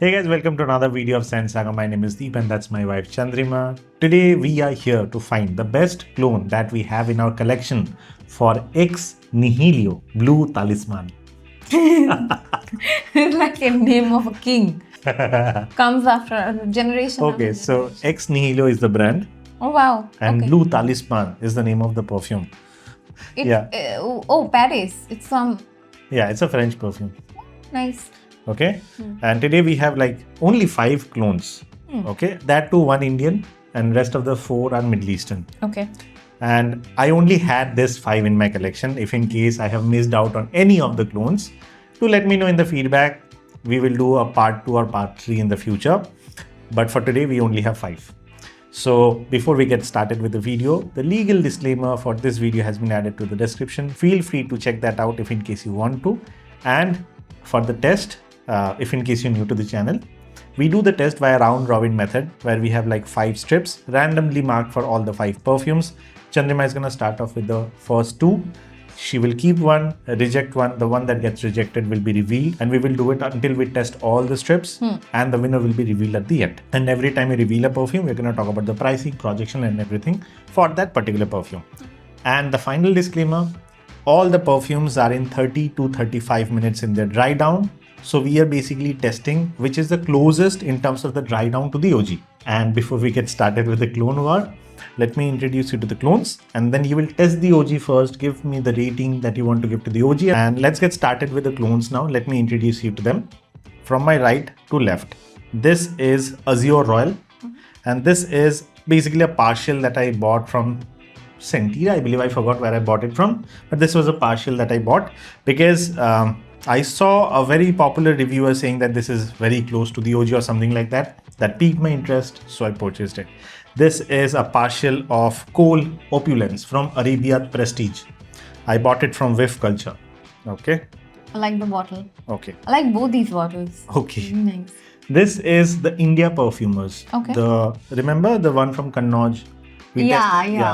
Hey guys, welcome to another video of Saga. My name is Deep and that's my wife Chandrima. Today we are here to find the best clone that we have in our collection for Ex Nihilo Blue Talisman. It's like a name of a king. Comes after a generation. Okay, so Ex Nihilo is the brand. Oh wow. And okay. Blue Talisman is the name of the perfume. Paris. It's from... Yeah, it's a French perfume. Nice. Okay. And today we have like only 5 clones. Okay. That too, 1 Indian and rest of the 4 are Middle Eastern. Okay. And I only had this 5 in my collection. If in case I have missed out on any of the clones, do let me know in the feedback. We will do a part 2 or part 3 in the future. But for today, we only have 5. So before we get started with the video, the legal disclaimer for this video has been added to the description. Feel free to check that out if in case you want to. And for the test, if in case you're new to the channel, we do the test via round robin method where we have like 5 strips randomly marked for all the 5 perfumes. Chandrima is going to start off with the first 2. She will keep one, reject one. The one that gets rejected will be revealed, and we will do it until we test all the strips and the winner will be revealed at the end. And every time we reveal a perfume, we're going to talk about the pricing, projection and everything for that particular perfume. And the final disclaimer, all the perfumes are in 30 to 35 minutes in their dry down. So we are basically testing which is the closest in terms of the dry down to the OG. And before we get started with the clone war, let me introduce you to the clones and then you will test the OG first. Give me the rating that you want to give to the OG. And let's get started with the clones now. Let me introduce you to them from my right to left. This is Azure Royal and this is basically a partial that I bought from Sentira. I believe I forgot where I bought it from, but this was a partial that I bought because I saw a very popular reviewer saying that this is very close to the OG or something like that. That piqued my interest, so I purchased it. This is a partial of Kohl Opulence from Arabiat Prestige. I bought it from Whiff Culture. Okay. I like the bottle. Okay. I like both these bottles. Okay. Nice. This is the India Perfumers. Okay. Remember the one from Kannauj?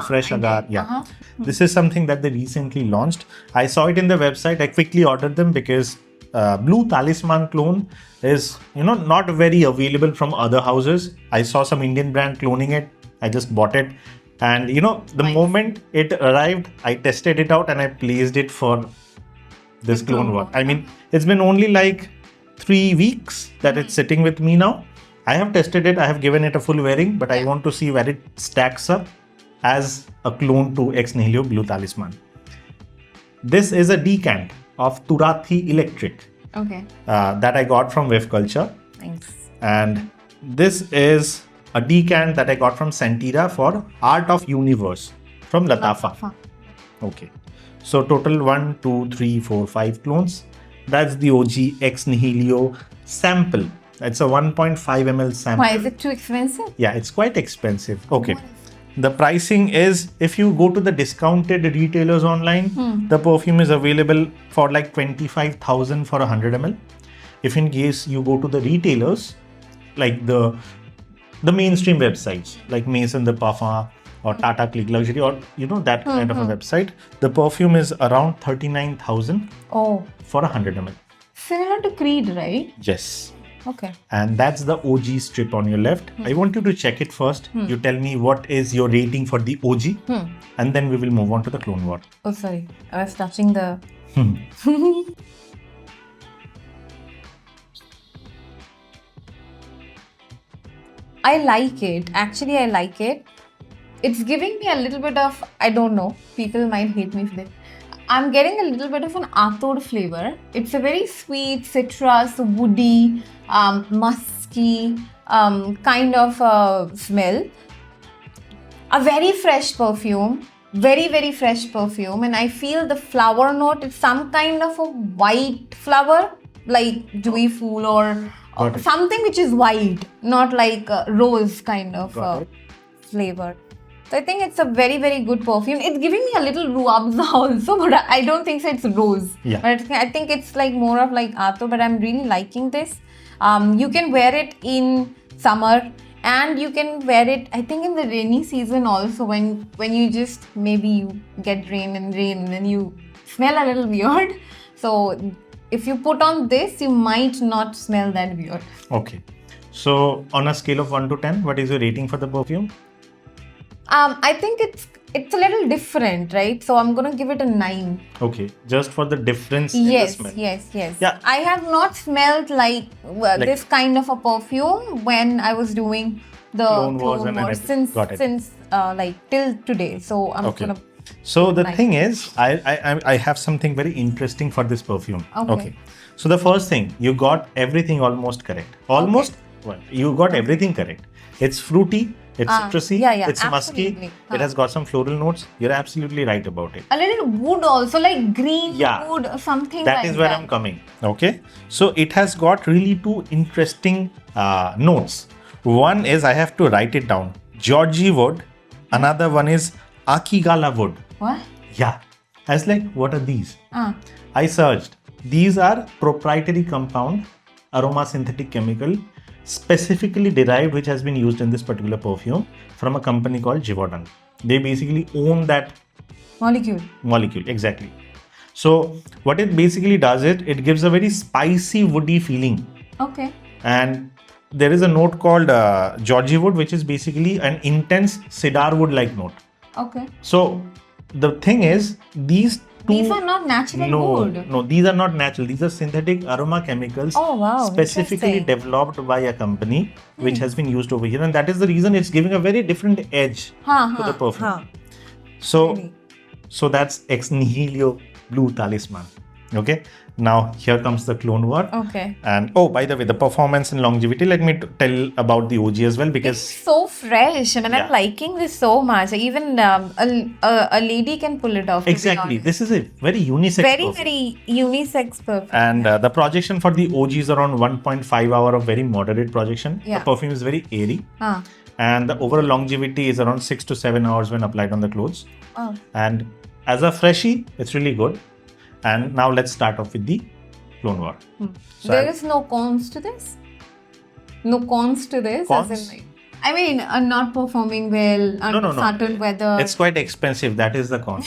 Fresh agar. Yeah. This is something that they recently launched. I saw it in the website. I quickly ordered them because Blue Talisman clone is, not very available from other houses. I saw some Indian brand cloning it. I just bought it. And the moment it arrived, I tested it out and I placed it for this clone war. I mean, it's been only like 3 weeks that it's sitting with me now. I have tested it, I have given it a full wearing, but I want to see where it stacks up as a clone to Ex Nihilo Blue Talisman. This is a decant of Turathi Electric that I got from Whiff Culture. Thanks. And this is a decant that I got from Sentira for Art of Universe from Lattafa. Okay. So total 1, 2, 3, 4, 5 clones. That's the OG Ex Nihilo sample. It's a 1.5 ml sample. Why is it too expensive? Yeah, it's quite expensive. Okay. The pricing is, if you go to the discounted retailers online, the perfume is available for like 25,000 for 100 ml. If in case you go to the retailers, like the mainstream websites, like Maison de Parfum or Tata Click Luxury or, that kind of a website, the perfume is around 39,000 for 100 ml. Similar to Creed, right? Yes. Okay. And that's the OG strip on your left. I want you to check it first. You tell me what is your rating for the OG and then we will move on to the clone war. Oh, sorry. I was touching the... I like it. Actually, I like it. It's giving me a little bit of... I don't know. People might hate me for this. I'm getting a little bit of an athor flavor. It's a very sweet, citrus, woody, musky kind of smell. A very fresh perfume. Very, very fresh perfume. And I feel the flower note is some kind of a white flower, like dewy fool or something which is white, not like a rose kind of flavor. So I think it's a very, very good perfume. It's giving me a little ruabza also, but I don't think so it's rose. Yeah. But I think it's like more of like athor, but I'm really liking this. You can wear it in summer and you can wear it, I think, in the rainy season also when you just maybe you get rain and then you smell a little weird. So if you put on this, you might not smell that weird. Okay. So on a scale of 1 to 10, what is your rating for the perfume? I think it's a little different, right? So I'm gonna give it a 9. Okay, just for the difference in the Yes, smell. yes. Yeah. I have not smelled like this kind of a perfume when I was doing the Clone Wars Clone and Wars everything. Got it. since like till today. So I'm Okay. gonna. So the Nice. thing is, I have something very interesting for this perfume. Okay. So the first thing, you got everything almost correct. Almost, well, you got everything correct. It's fruity, it's citrusy, yeah, it's musky, absolutely. it has got some floral notes. You're absolutely right about it. A little wood also, like green Yeah. wood or something That like is where that. I'm coming. Okay. So it has got really two interesting notes. One is, I have to write it down, georgywood. Another one is akigalawood. What? Yeah. I was like, what are these? Ah. I searched. These are proprietary compound aroma synthetic chemical specifically derived, which has been used in this particular perfume from a company called Givaudan. They basically own that molecule. Exactly. So what it basically does, it gives a very spicy woody feeling. Okay. And there is a note called georgywood, which is basically an intense cedar wood like note. Okay. So the thing is, these are not natural wood. No, these are not natural. These are synthetic aroma chemicals Oh wow. specifically Interesting. developed by a company which has been used over here, and that is the reason it's giving a very different edge to the perfume. So that's Ex Nihilo Blue Talisman. Okay. Now here comes the Clone War. Okay. And oh, by the way, the performance and longevity. Let me tell about the OG as well, because It's so fresh. I mean, Yeah. I'm liking this so much. Even a lady can pull it off. to be exactly, honest. this is a very unisex perfume. Very unisex perfume. And the projection for the OG is around 1.5 hour of very moderate projection. Yeah. The perfume is very airy. Ah. And the overall longevity is around 6 to 7 hours when applied on the clothes. Oh. And as a freshie, it's really good. And now let's start off with the Clone War. So There is no cons to this? No cons to this? Cons? As in, like, I mean, not performing well under No. certain weather. It's quite expensive. That is the con.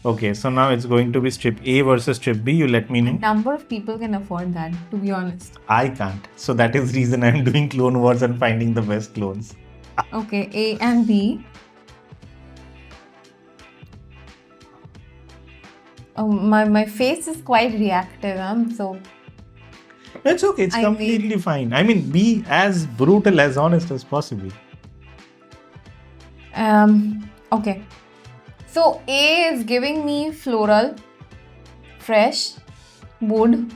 Okay, so now it's going to be strip A versus strip B. You let me know. Number of people can afford that, to be honest. I can't. So that is the reason I'm doing Clone Wars and finding the best clones. Okay, A and B. Oh, my face is quite reactive. So It's okay. It's I completely fine. I mean, be as brutal, as honest as possible. okay. So A is giving me floral, fresh, wood,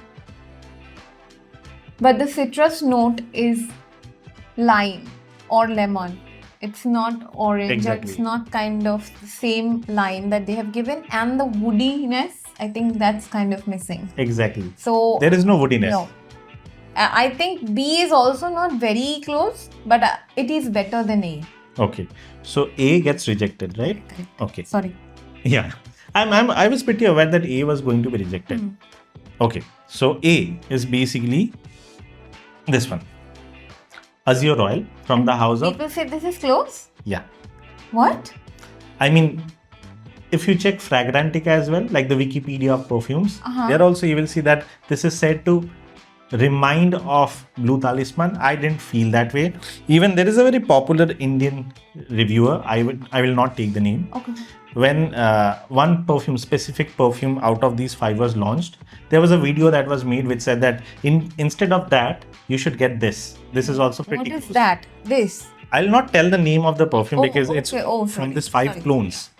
but the citrus note is lime or lemon. It's not orange. Exactly. It's not kind of the same lime that they have given, and the woodiness, I think that's kind of missing. Exactly. So There is no woodiness. no. I think B is also not very close, but it is better than A. Okay. So A gets rejected, right? Correct. Okay. Sorry. Yeah. I was pretty aware that A was going to be rejected. Okay. So A is basically this one. Azure Royal from the house of... People say this is close? Yeah. What? I mean, if you check Fragrantica as well, like the Wikipedia of perfumes, there also you will see that this is said to remind of Blue Talisman. I didn't feel that way. Even there is a very popular Indian reviewer, I will not take the name. Okay. When one specific perfume out of these 5 was launched, there was a video that was made which said that instead of that, you should get this. This is also pretty What is close. that? This? I'll not tell the name of the perfume because it's from these 5 clones.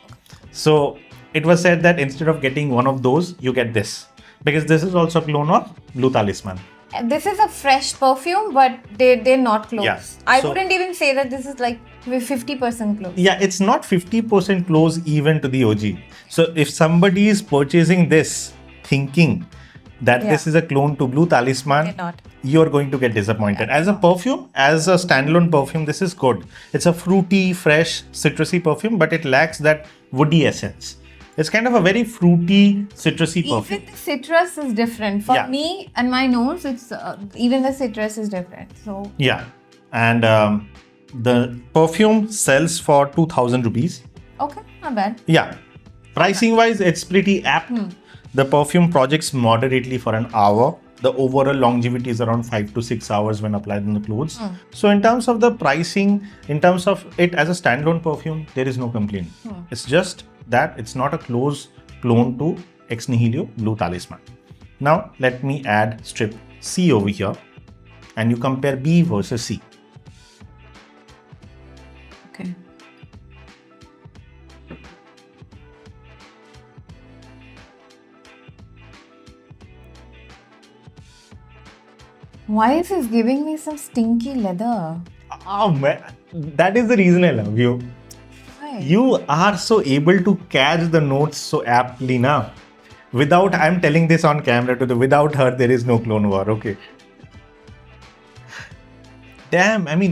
So it was said that instead of getting one of those, you get this. Because this is also a clone of Blue Talisman. This is a fresh perfume, but they're not close. Yeah. I So- wouldn't even say that this is like 50% close. Yeah, it's not 50% close even to the OG. So if somebody is purchasing this thinking that this is a clone to Blue Talisman, They're not. you're going to get disappointed. As a perfume, as a standalone perfume, this is good. It's a fruity, fresh, citrusy perfume, but it lacks that woody essence. It's kind of a very fruity, citrusy perfume. Even the citrus is different. For Yeah. me and my nose, it's even the citrus is different. So Yeah. And the perfume sells for 2000 rupees. okay, not bad. Yeah. Pricing wise, it's pretty apt. The perfume projects moderately for an hour. The overall longevity is around 5 to 6 hours when applied on the clothes. So in terms of the pricing, in terms of it as a standalone perfume, there is no complaint. It's just that it's not a close clone to Ex Nihilo Blue Talisman. Now let me add strip C over here and you compare B versus C. Okay. Why is this giving me some stinky leather? Oh man, that is the reason I love you. Why? You are so able to catch the notes so aptly now. Without, I'm telling this on camera without her, there is no clone war, okay? Damn, I'm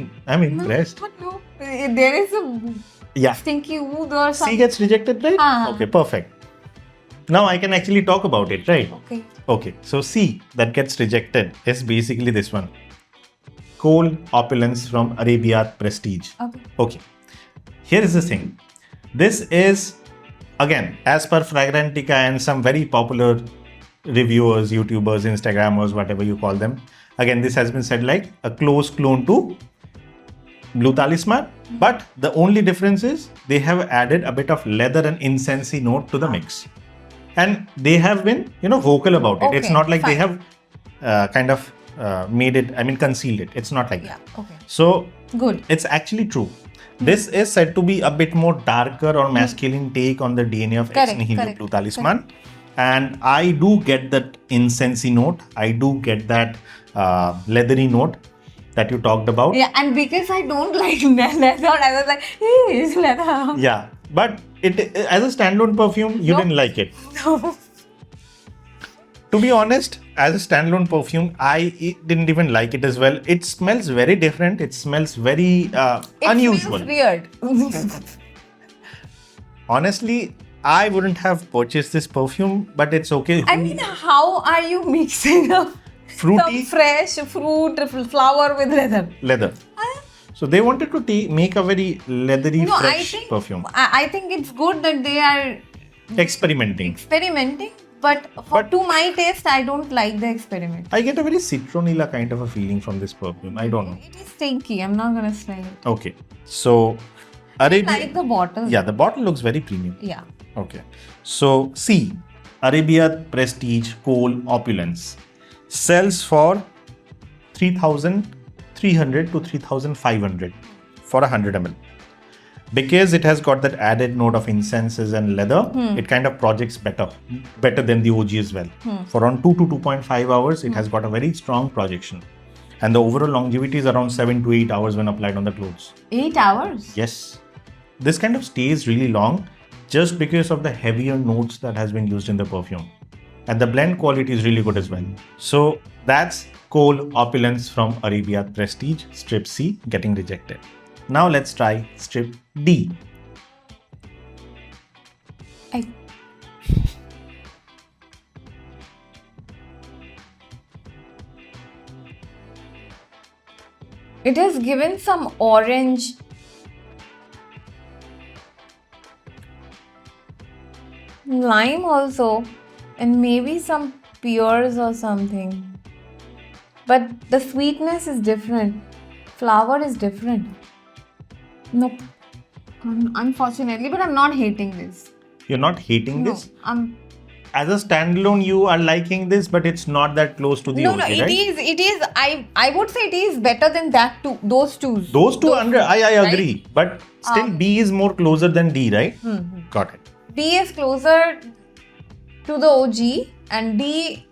impressed. No. There is a stinky wood or something. C gets rejected, right? Okay, perfect. Now I can actually talk about it, right? Okay. Okay, so C that gets rejected is basically this one. Kohl Opulence from Arabiat Prestige. Okay. Here is the thing. This is, again, as per Fragrantica and some very popular reviewers, YouTubers, Instagrammers, whatever you call them. Again, this has been said like a close clone to Blue Talisman. But the only difference is they have added a bit of leather and incensey note to the mix. And they have been, vocal about it. It's not like they have made it, concealed it. It's not like that. Okay. So, good. It's actually true. This is said to be a bit more darker or masculine take on the DNA of Ex Nihilo Blue Talisman. And I do get that incensey note. I do get that leathery note that you talked about. Yeah, and because I don't like leather, I was like, hey, it's leather. Yeah, but it as a standalone perfume, you didn't like it. No. To be honest, as a standalone perfume, I didn't even like it as well. It smells very different. It smells very unusual. It smells weird. Honestly, I wouldn't have purchased this perfume, but it's okay. I mean, how are you mixing up fruity, some fresh fruit, flower with leather? So they wanted to make a very leathery, fresh perfume. I think it's good that they are experimenting. But to my taste, I don't like the experiment. I get a very citronella kind of a feeling from this perfume. I don't know. It is stinky. I'm not gonna smell it. Okay. So, I like the bottle. Yeah, the bottle looks very premium. Yeah. Okay. So, C. Arabiat Prestige Kohl Opulence sells for 3,300 to 3,500 for 100 ml. Because it has got that added note of incenses and leather, it kind of projects better than the OG as well. For around 2 to 2.5 hours, it has got a very strong projection. And the overall longevity is around 7 to 8 hours when applied on the clothes. 8 hours? Yes. This kind of stays really long just because of the heavier notes that has been used in the perfume. And the blend quality is really good as well. So that's Kohl Opulence from Arabiat Prestige, strip C, getting rejected. Now let's try strip D. It has given some orange. Lime also, and maybe some pears or something. But the sweetness is different. Flower is different. Nope. Unfortunately, but I'm not hating this. You're not hating this? I'm. As a standalone, you are liking this, but it's not that close to the OG, right? It is. I would say it is better than that too. Those two. I agree. But still, B is more closer than D, right? Got it. B is closer to the OG, and D,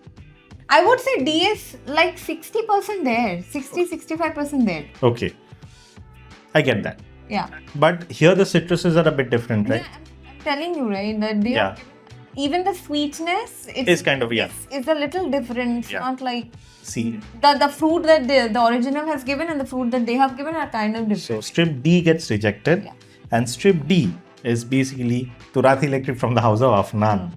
I would say D is like 60% there, 60-65% there. Okay. I get that. Yeah. But here the citruses are a bit different, right? Yeah, I'm telling you, right? That they are, even the sweetness is kind of, is a little different. It's not like see the fruit that the original has given and the fruit that they have given are kind of different. So strip D gets rejected, and strip D is basically Turathi Electric from the house of Afnan.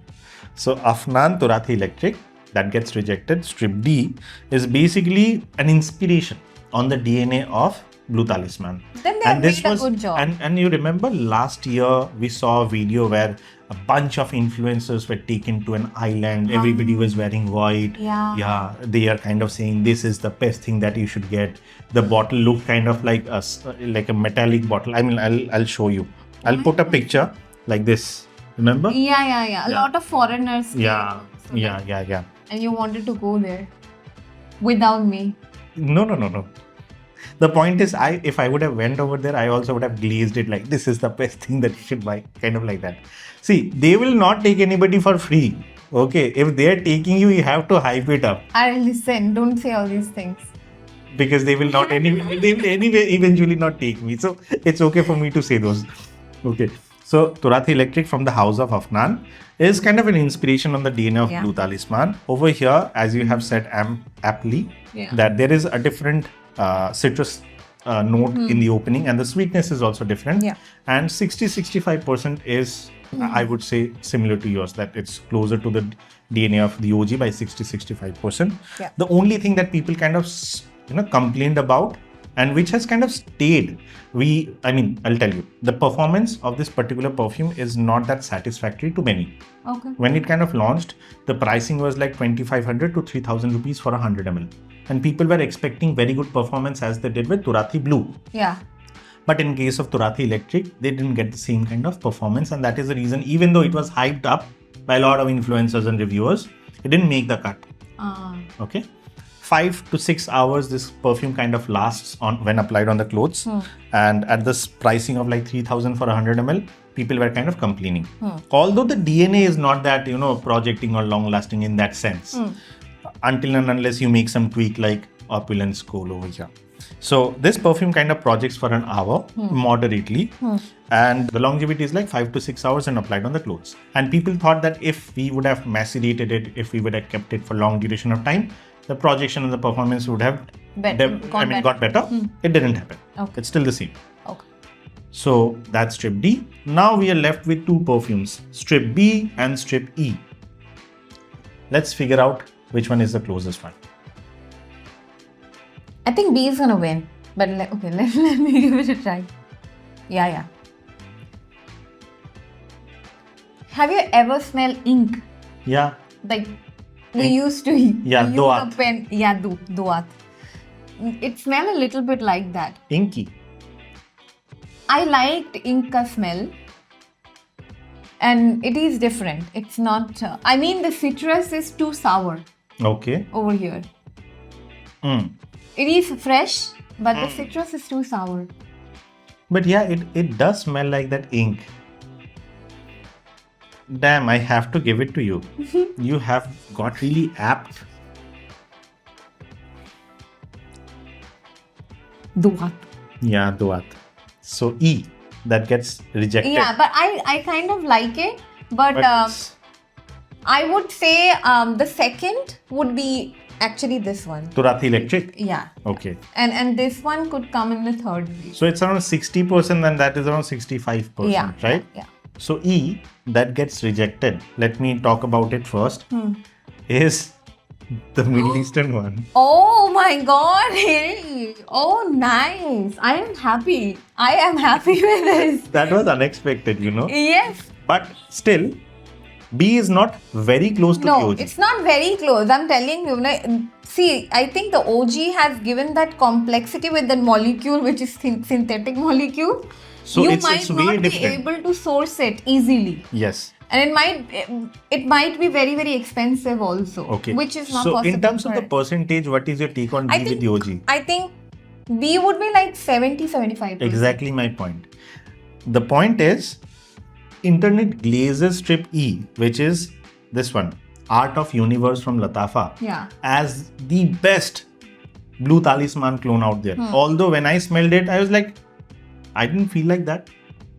So Afnan Turathi Electric, that gets rejected. Strip D is basically an inspiration on the DNA of Blue Talisman. Then they have made a good job. And you remember last year we saw a video where a bunch of influencers were taken to an island. Everybody was wearing white. Yeah. They are kind of saying this is the best thing that you should get. The bottle looked kind of like a metallic bottle. I mean, I'll show you. I'll put a picture like this. Remember? Yeah. A lot of foreigners. Yeah. came, so Yeah. And you wanted to go there without me. No. The point is, if I would have went over there, I also would have glazed it like this is the best thing that you should buy, kind of like that. See, they will not take anybody for free. Okay, if they are taking you, you have to hype it up Listen, don't say all these things. because they will not anyway. They will anyway eventually not take me. So it's okay for me to say those. Okay. So Turathi Electric from the house of Afnan is kind of an inspiration on the DNA of Blue Talisman. Over here, as you have said aptly, that there is a different citrus note in the opening, and the sweetness is also different. And 60-65% is, I would say, similar to yours, that it's closer to the DNA of the OG by 60-65%. The only thing that people kind of complained about, and which has kind of stayed, I'll tell you, the performance of this particular perfume is not that satisfactory to many. Okay. When it kind of launched, the pricing was like 2,500 to 3,000 rupees for 100 ml. And people were expecting very good performance as they did with Turathi Blue. But in case of Turathi Electric, they didn't get the same kind of performance. And that is the reason, even though it was hyped up by a lot of influencers and reviewers, it didn't make the cut. Okay. 5 to 6 hours this perfume kind of lasts on when applied on the clothes. And at this pricing of like 3,000 for 100 ml, people were kind of complaining. Although the DNA is not that, projecting or long lasting in that sense. Until and unless you make some tweak like Opulence, Kohl over here. So this perfume kind of projects for an hour moderately, and the longevity is like 5 to 6 hours and applied on the clothes. And people thought that if we would have macerated it, if we would have kept it for long duration of time, the projection and the performance would have got better. It didn't happen. It's still the same. So that's strip D. Now we are left with two perfumes, strip B and strip E. Let's figure out which one is the closest one. I think B is gonna win. But let me give it a try. Yeah. Have you ever smelled ink? Yeah. Like we used to use a pen. Yeah, duat. It smells a little bit like that. Inky. I liked ink ka smell. And it is different. It's not... the citrus is too sour. Okay. Over here. It is fresh, but the citrus is too sour. But yeah, it does smell like that ink. Damn, I have to give it to you. You have got really apt. Duat. Yeah, duat. So E, that gets rejected. Yeah, but I kind of like it. But I would say the second would be actually this one. Turathi Electric? Yeah. Okay. And this one could come in the third. So it's around 60% and that is around 65%, right? Yeah. So E, that gets rejected. Let me talk about it first. Is the Middle Eastern one. Oh my god! Hey. Oh, nice. I am happy with this. That was unexpected, Yes. But still, B is not very close to the OG. No, it's not very close. I'm telling you. See, I think the OG has given that complexity with the molecule, which is synthetic molecule. So you it's might way not be different. able to source it easily. Yes. And it might be very, very expensive also. Okay. Which is not so possible. So in terms of the it. percentage, what is your take on B with the OG? I think B would be like 70-75%. Exactly my point. The point is, internet glazes strip E, which is this one, Art of Universe from Lattafa, as the best Blue Talisman clone out there. Although when I smelled it, I was like, I didn't feel like that.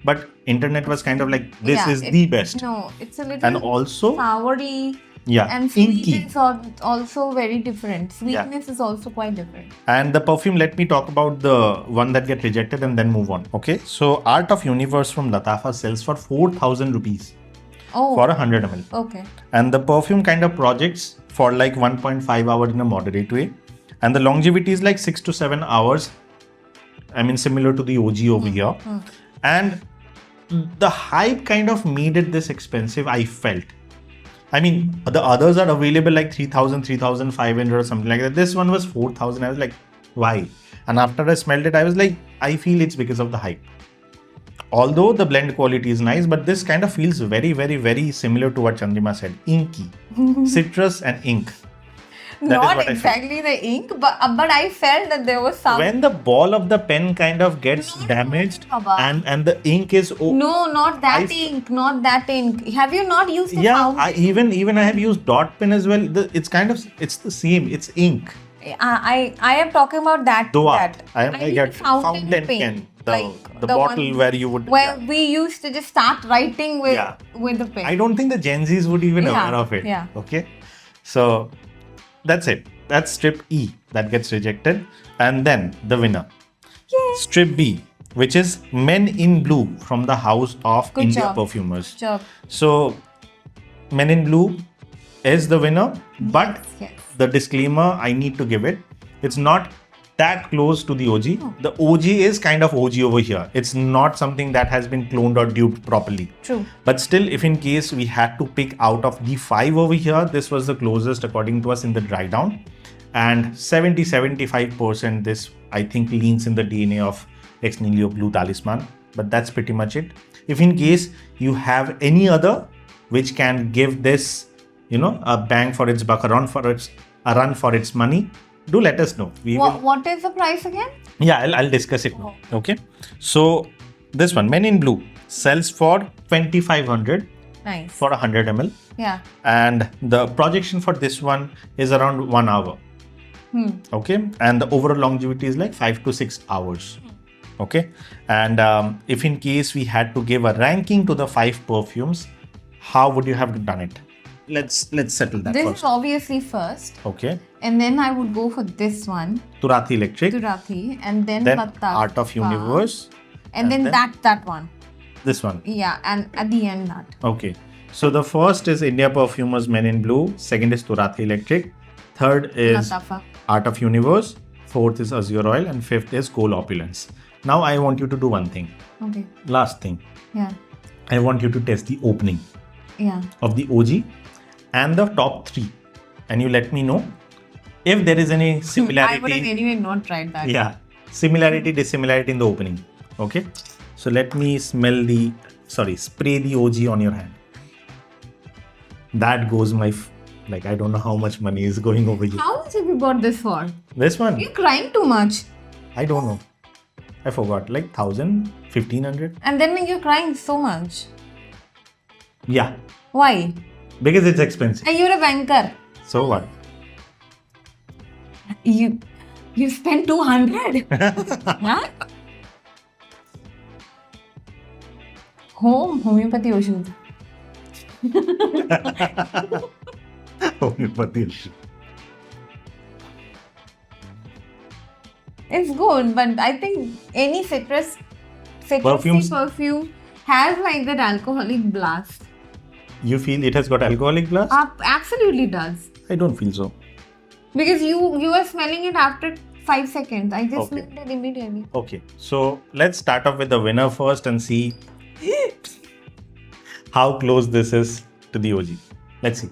But internet was kind of like, this is the best. No, it's a little and also soury. Yeah, and inky. Sweetness is also very different. Sweetness is also quite different. And the perfume, let me talk about the one that get rejected and then move on. Okay, so Art of Universe from Lattafa sells for 4,000 rupees for 100 ml. Okay. And the perfume kind of projects for like 1.5 hours in a moderate way. And the longevity is like 6 to 7 hours. Similar to the OG over here. And the hype kind of made it this expensive, I felt. I mean, the others are available like 3,000, 3,500 or something like that. This one was 4,000. I was like, why? And after I smelled it, I was like, I feel it's because of the hype. Although the blend quality is nice, but this kind of feels very, very, very similar to what Chandrima said. Inky. Citrus and ink. Not exactly the ink, but I felt that there was some... When the ball of the pen kind of gets damaged and the ink is... No, not that ink. Not that ink. Have you not used the fountain? Even I have used dot pen as well. It's the same. It's ink. I am talking about that. I get fountain pen. The bottle where you would... we used to just start writing with the pen. I don't think the Gen Zs would even aware of it. Yeah. Okay. So... that's it. That's strip E that gets rejected. And then the winner. Yay. Strip B, which is Men in Blue from the house of India Perfumers. Good job. So, Men in Blue is the winner. But the disclaimer I need to give it. It's not that close to the OG. Oh. The OG is kind of OG over here. It's not something that has been cloned or duped properly. True. But still, if in case we had to pick out of the 5 over here, this was the closest according to us in the dry down. And 70-75% this I think leans in the DNA of Ex Nihilo Blue Talisman. But that's pretty much it. If in case you have any other which can give this, a bang for its buck, a run for its money, do let us know. What is the price again? Yeah, I'll discuss it now. Okay. So this one, Men in Blue, sells for 2,500. Nice. For 100 ml. Yeah. And the projection for this one is around 1 hour. Okay. And the overall longevity is like 5 to 6 hours. Okay. And if in case we had to give a ranking to the 5 perfumes, how would you have done it? Let's settle that first. This is obviously first. Okay. And then I would go for this one. Turathi Electric. And then Lattafa Art of Universe. And then that one. This one. Yeah, and at the end that. Okay. So the first is India Perfumers Men in Blue. Second is Turathi Electric. Third is Lattafa Art of Universe. Fourth is Azure Oil. And fifth is Kohl Opulence. Now I want you to do one thing. Okay. Last thing. Yeah. I want you to test the opening. Yeah. Of the OG and the top 3. And you let me know if there is any similarity. I would have anyway not tried that. Yeah. Similarity, dissimilarity in the opening. Okay. So let me spray the OG on your hand. That goes I don't know how much money is going over here. How much have you bought this for? This one? You're crying too much. I don't know. I forgot. 1,000, 1,500. And then you're crying so much. Yeah. Why? Because it's expensive. And you're a banker. So what? You spent 200. Huh? Homeopathy issue. Homeopathy issue. It's good, but I think any citrus perfume has that alcoholic blast. You feel it has got alcoholic blast? Absolutely does. I don't feel so. Because you were smelling it after 5 seconds. I just smelled it immediately. Okay. So let's start off with the winner first and see how close this is to the OG. Let's see.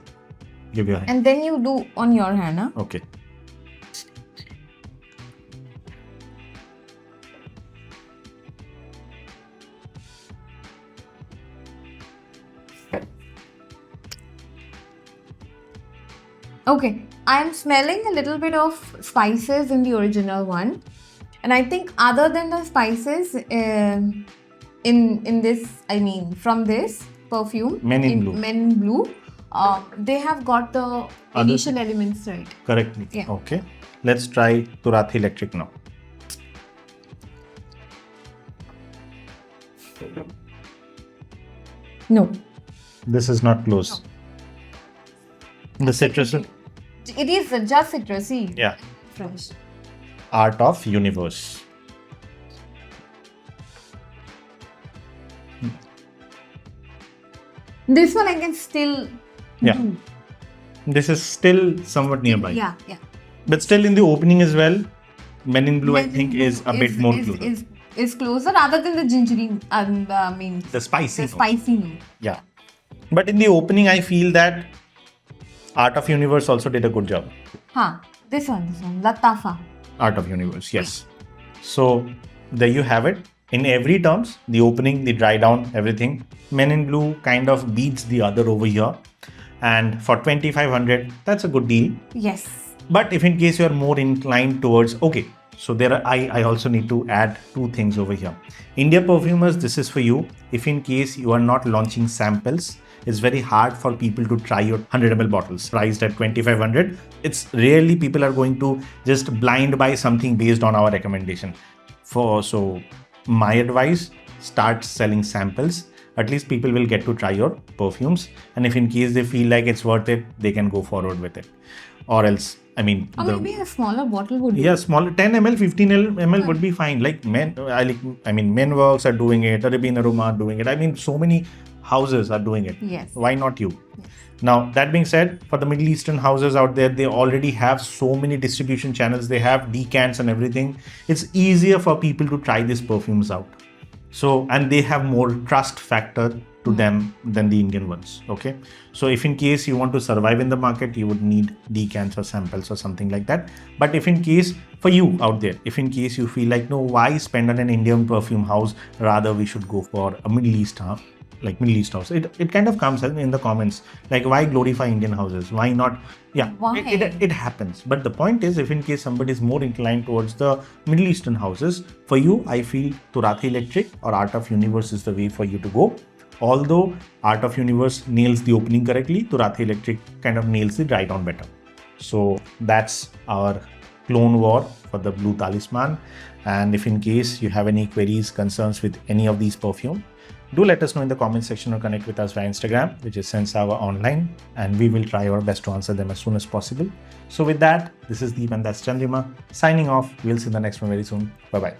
Give your hand. And then you do on your hand, huh? Okay. Okay, I am smelling a little bit of spices in the original one, and I think other than the spices in this, from this perfume, Men in Blue, they have got the initial elements right. Correctly. Yeah. Okay, let's try Turathi Electric now. No. This is not close. No. The citrus. It is just citrusy. Yeah. Fresh. Art of Universe. This one I can still do. This is still somewhat nearby. Yeah. But still in the opening as well, Men in Blue I think is a bit more closer. is closer rather than the gingery, The spicy the note. spicy note. Yeah. But in the opening, I feel that Art of Universe also did a good job. This one, Lattafa. Art of Universe, yes. So there you have it. In every terms, the opening, the dry down, everything, Men in Blue kind of beats the other over here. And for 2500, that's a good deal. Yes. But if in case you are more inclined towards, okay, so there are, I also need to add two things over here. India Perfumers, this is for you. If in case you are not launching samples, it's very hard for people to try your 100 ml bottles priced at 2500. It's rarely people are going to just blind buy something based on our recommendation. So my advice, start selling samples. At least people will get to try your perfumes. And if in case they feel like it's worth it, they can go forward with it. Or else, I mean, maybe a smaller bottle would be. Yeah, smaller 10 ml, 15 ml would be fine. like Menworks are doing it, Arabian Aroma are doing it. I mean, so many houses are doing it. Yes. Why not you? Yes. Now, that being said, for the Middle Eastern houses out there, they already have so many distribution channels. They have decants and everything. It's easier for people to try these perfumes out. So, and they have more trust factor to them than the Indian ones. Okay. So if in case you want to survive in the market, you would need decants or samples or something like that. But if in case for you out there, if in case you feel like, no, why spend on an Indian perfume house? Rather, we should go for a Middle East house. Like Middle East house. It kind of comes in the comments. Like, why glorify Indian houses? Why not? Yeah, why? It happens. But the point is, if in case somebody is more inclined towards the Middle Eastern houses, for you, I feel Turathi Electric or Art of Universe is the way for you to go. Although Art of Universe nails the opening correctly, Turathi Electric kind of nails the dry down better. So that's our clone war for the Blue Talisman. And if in case you have any queries, concerns with any of these perfume, do let us know in the comment section or connect with us via Instagram, which is Saga Online, and we will try our best to answer them as soon as possible. So with that, this is Deep and that's Chandrima signing off. We'll see you in the next one very soon. Bye-bye.